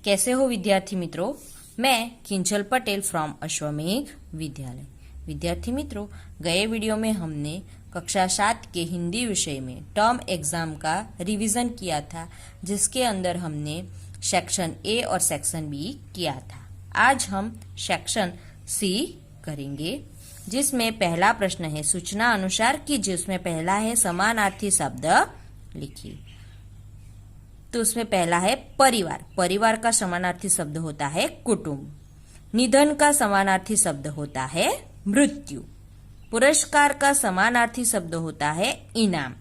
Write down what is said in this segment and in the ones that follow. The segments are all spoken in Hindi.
कैसे हो विद्यार्थी मित्रों। मैं किंजल पटेल फ्रॉम अश्वमेघ विद्यालय। विद्यार्थी मित्रों, गए वीडियो में हमने कक्षा 7 के हिंदी विषय में टर्म एग्जाम का रिवीजन किया था, जिसके अंदर हमने सेक्शन ए और सेक्शन बी किया था। आज हम सेक्शन सी करेंगे, जिसमें पहला प्रश्न है सूचना अनुसार कीजिए। उसमें पहला है समानार्थी शब्द लिखिए। तो उसमें पहला है परिवार। परिवार का समानार्थी शब्द होता है कुटुंब। निधन का समानार्थी शब्द होता है मृत्यु। पुरस्कार का समानार्थी शब्द होता है इनाम।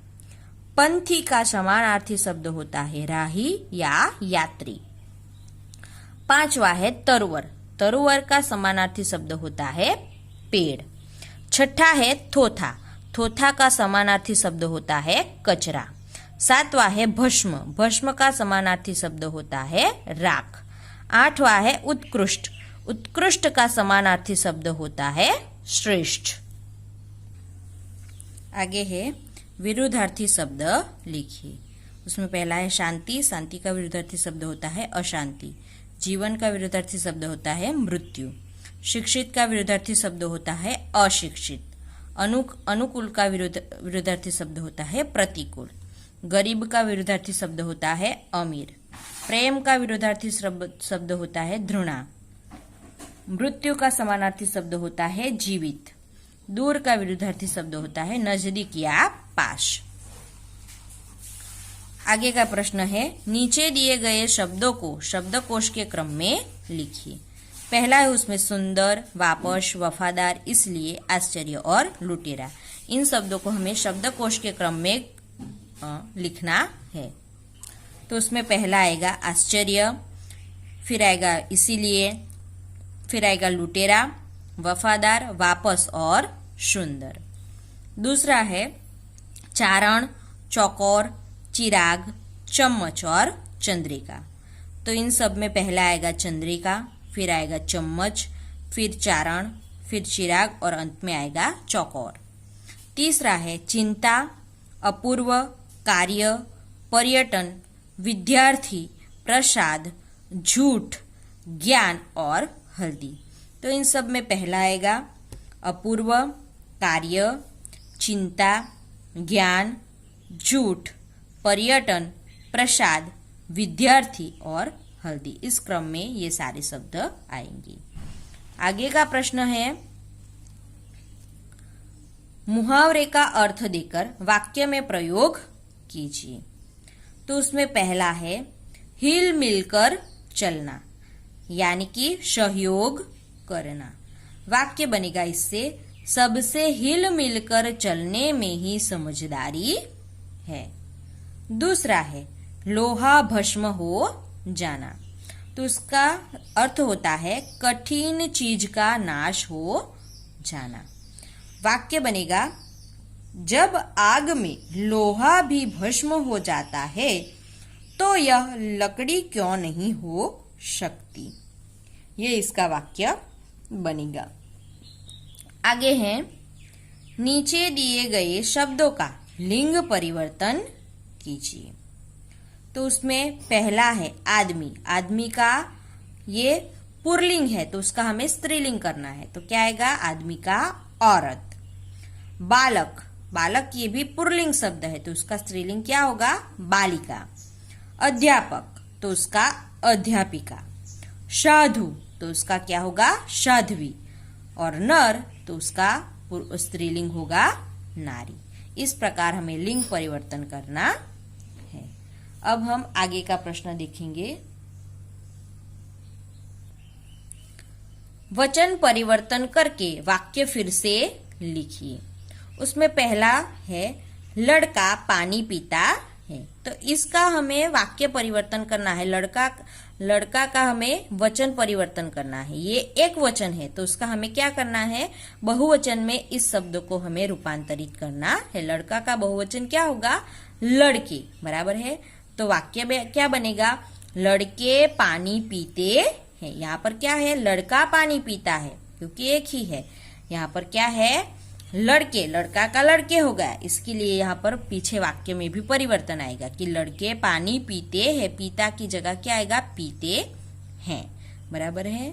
पंथी का समानार्थी शब्द होता है राही या यात्री। पांचवा है तरुवर। तरुवर का समानार्थी शब्द होता है पेड़। छठा है थोथा। थोथा का समानार्थी शब्द होता है कचरा। सातवां है भस्म। भस्म का समानार्थी शब्द होता है राख। आठवां है उत्कृष्ट। उत्कृष्ट का समानार्थी शब्द होता है श्रेष्ठ। आगे है विरुद्धार्थी शब्द लिखिए। उसमें पहला है शांति। शांति का विरुद्धार्थी शब्द होता है अशांति। जीवन का विरुद्धार्थी शब्द होता है मृत्यु। शिक्षित का विरुद्धार्थी शब्द होता है अशिक्षित। अनुकूल का विरुद्धार्थी शब्द होता है प्रतिकूल। गरीब का विरुद्धार्थी शब्द होता है अमीर। प्रेम का विरुद्धार्थी शब्द होता है घृणा। मृत्यु का समानार्थी शब्द होता है जीवित। दूर का विरुद्धार्थी शब्द होता है नजदीक या पास। आगे का प्रश्न है नीचे दिए गए शब्दों को शब्दकोश के क्रम में लिखिए। पहला है उसमें सुंदर, वापस, वफादार, इसलिए, आश्चर्य और लुटेरा। इन शब्दों को हमें शब्दकोश के क्रम में लिखना है। तो उसमें पहला आएगा आश्चर्य, फिर आएगा इसीलिए, फिर आएगा लुटेरा, वफादार, वापस और सुंदर। दूसरा है चारण, चौकोर, चिराग, चम्मच और चंद्रिका। तो इन सब में पहला आएगा चंद्रिका, फिर आएगा चम्मच, फिर चारण, फिर चिराग और अंत में आएगा चौकोर। तीसरा है चिंता, अपूर्व, कार्य, पर्यटन, विद्यार्थी, प्रसाद, झूठ, ज्ञान और हल्दी। तो इन सब में पहला आएगा अपूर्व, कार्य, चिंता, ज्ञान, झूठ, पर्यटन, प्रसाद, विद्यार्थी और हल्दी। इस क्रम में ये सारे शब्द आएंगे। आगे का प्रश्न है मुहावरे का अर्थ देकर वाक्य में प्रयोग कीजिए। तो उसमें पहला है हिल मिलकर चलना, यानी कि सहयोग करना। वाक्य बनेगा इससे सबसे हिल मिलकर चलने में ही समझदारी है। दूसरा है लोहा भस्म हो जाना। तो उसका अर्थ होता है कठिन चीज का नाश हो जाना। वाक्य बनेगा जब आग में लोहा भी भस्म हो जाता है तो यह लकड़ी क्यों नहीं हो सकती। ये इसका वाक्य बनेगा। आगे है नीचे दिए गए शब्दों का लिंग परिवर्तन कीजिए। तो उसमें पहला है आदमी। आदमी का ये पुल्लिंग है, तो उसका हमें स्त्रीलिंग करना है। तो क्या आएगा आदमी का औरत। बालक, बालक ये भी पुल्लिंग शब्द है, तो उसका स्त्रीलिंग क्या होगा बालिका। अध्यापक, तो उसका अध्यापिका। साधु, तो उसका क्या होगा साध्वी। और नर, तो उसका स्त्रीलिंग होगा नारी। इस प्रकार हमें लिंग परिवर्तन करना है। अब हम आगे का प्रश्न देखेंगे। वचन परिवर्तन करके वाक्य फिर से लिखिए। उसमें पहला है लड़का पानी पीता है। तो इसका हमें वाक्य परिवर्तन करना है। लड़का का हमें वचन परिवर्तन करना है। ये एक वचन है, तो उसका हमें क्या करना है बहुवचन में इस शब्द को हमें रूपांतरित करना है। लड़का का बहुवचन क्या होगा लड़के, बराबर है। तो वाक्य क्या बनेगा लड़के पानी पीते हैं। यहाँ पर क्या है लड़का पानी पीता है, क्योंकि एक ही है। यहाँ पर क्या है लड़के, लड़का का लड़के हो गया। इसके लिए यहाँ पर पीछे वाक्य में भी परिवर्तन आएगा कि लड़के पानी पीते हैं। पीता की जगह क्या आएगा पीते हैं। बराबर है।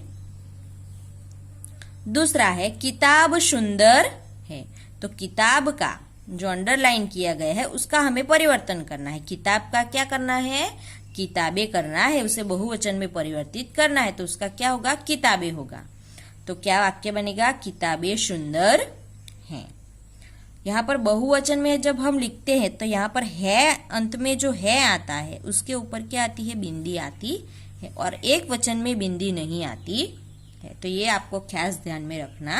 दूसरा है किताब सुंदर है। तो किताब का जो अंडरलाइन किया गया है उसका हमें परिवर्तन करना है। किताब का क्या करना है, किताबें करना है, उसे बहुवचन में परिवर्तित करना है, तो उसका क्या होगा, किताबें होगा। तो क्या वाक्य बनेगा, किताबें सुंदर हैं। यहाँ पर बहुवचन में जब हम लिखते हैं तो यहाँ पर है, अंत में जो है आता है उसके ऊपर क्या आती है, बिंदी आती है, और एक वचन में बिंदी नहीं आती है। तो ये आपको खास ध्यान में रखना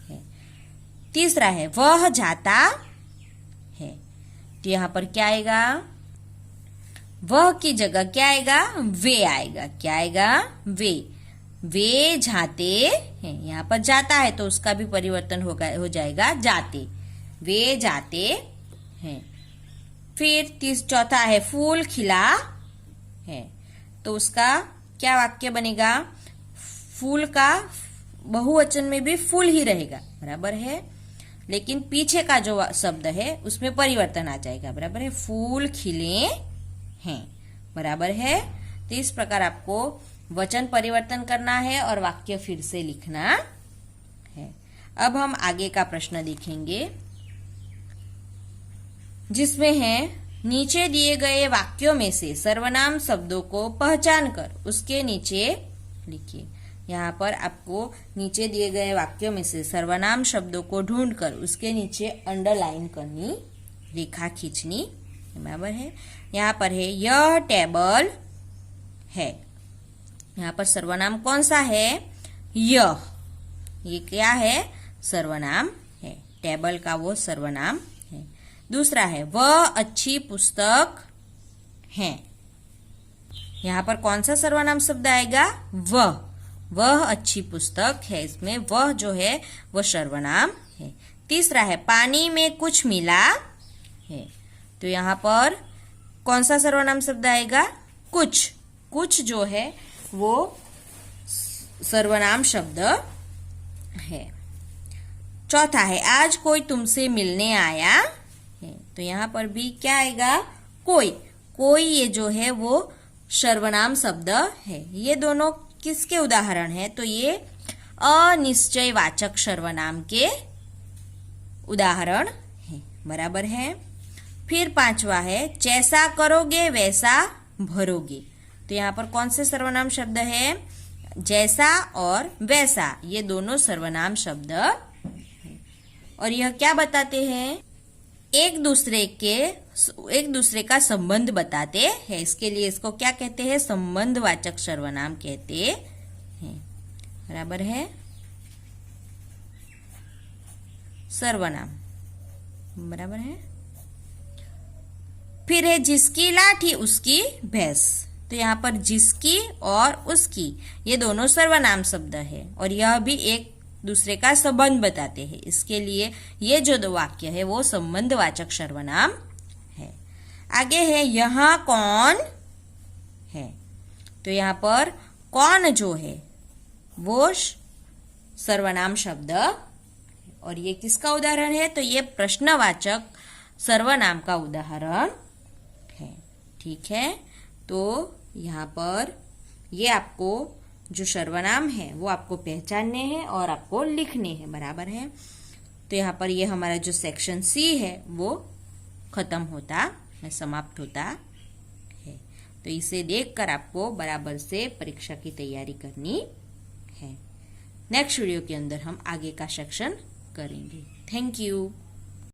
है। तीसरा है वह जाता है। तो यहाँ पर क्या आएगा, वह की जगह क्या आएगा, वे आएगा। क्या आएगा, वे जाते हैं। यहाँ पर जाता है तो उसका भी परिवर्तन हो जाएगा जाते। वे जाते हैं। फिर चौथा है फूल खिला है। तो उसका क्या वाक्य बनेगा, फूल का बहुवचन में भी फूल ही रहेगा। बराबर है। लेकिन पीछे का जो शब्द है उसमें परिवर्तन आ जाएगा। बराबर है, फूल खिले हैं। बराबर है। तो इस प्रकार आपको वचन परिवर्तन करना है और वाक्य फिर से लिखना है। अब हम आगे का प्रश्न देखेंगे जिसमें है नीचे दिए गए वाक्यों में से सर्वनाम शब्दों को पहचान कर उसके नीचे लिखिए। यहाँ पर आपको नीचे दिए गए वाक्यों में से सर्वनाम शब्दों को ढूंढकर उसके नीचे अंडरलाइन करनी, रेखा खींचनी। बराबर है। यहाँ पर है यह टेबल है। यहाँ पर सर्वनाम कौन सा है, यह। ये क्या है, सर्वनाम है। टेबल का वो सर्वनाम है। दूसरा है वह अच्छी पुस्तक है। यहाँ पर कौन सा सर्वनाम शब्द आएगा, वह अच्छी पुस्तक है। इसमें वह जो है वह सर्वनाम है। तीसरा है पानी में कुछ मिला है। तो यहाँ पर कौन सा सर्वनाम शब्द आएगा, कुछ जो है वो सर्वनाम शब्द है। चौथा है आज कोई तुमसे मिलने आया है। तो यहाँ पर भी क्या आएगा, कोई ये जो है वो सर्वनाम शब्द है। ये दोनों किसके उदाहरण है, तो ये अनिश्चयवाचक सर्वनाम के उदाहरण है। बराबर है। फिर पांचवा है जैसा करोगे वैसा भरोगे। तो यहाँ पर कौन से सर्वनाम शब्द है, जैसा और वैसा, ये दोनों सर्वनाम शब्द है। और यह क्या बताते हैं, एक दूसरे का संबंध बताते हैं। इसके लिए इसको क्या कहते हैं, संबंधवाचक सर्वनाम कहते हैं। बराबर है, सर्वनाम। बराबर है। फिर है जिसकी लाठी उसकी भैंस। तो यहाँ पर जिसकी और उसकी ये दोनों सर्वनाम शब्द है और यह भी एक दूसरे का संबंध बताते हैं। इसके लिए ये जो दो वाक्य है वो संबंधवाचक सर्वनाम है। आगे है यहाँ कौन है। तो यहाँ पर कौन जो है वो सर्वनाम शब्द और ये किसका उदाहरण है, तो ये प्रश्नवाचक सर्वनाम का उदाहरण है। ठीक है। तो यहाँ पर ये आपको जो सर्वनाम है वो आपको पहचानने हैं और आपको लिखने हैं। बराबर है। तो यहाँ पर ये हमारा जो सेक्शन सी है वो खत्म होता है, समाप्त होता है। तो इसे देखकर आपको बराबर से परीक्षा की तैयारी करनी है। नेक्स्ट वीडियो के अंदर हम आगे का सेक्शन करेंगे। Thank you.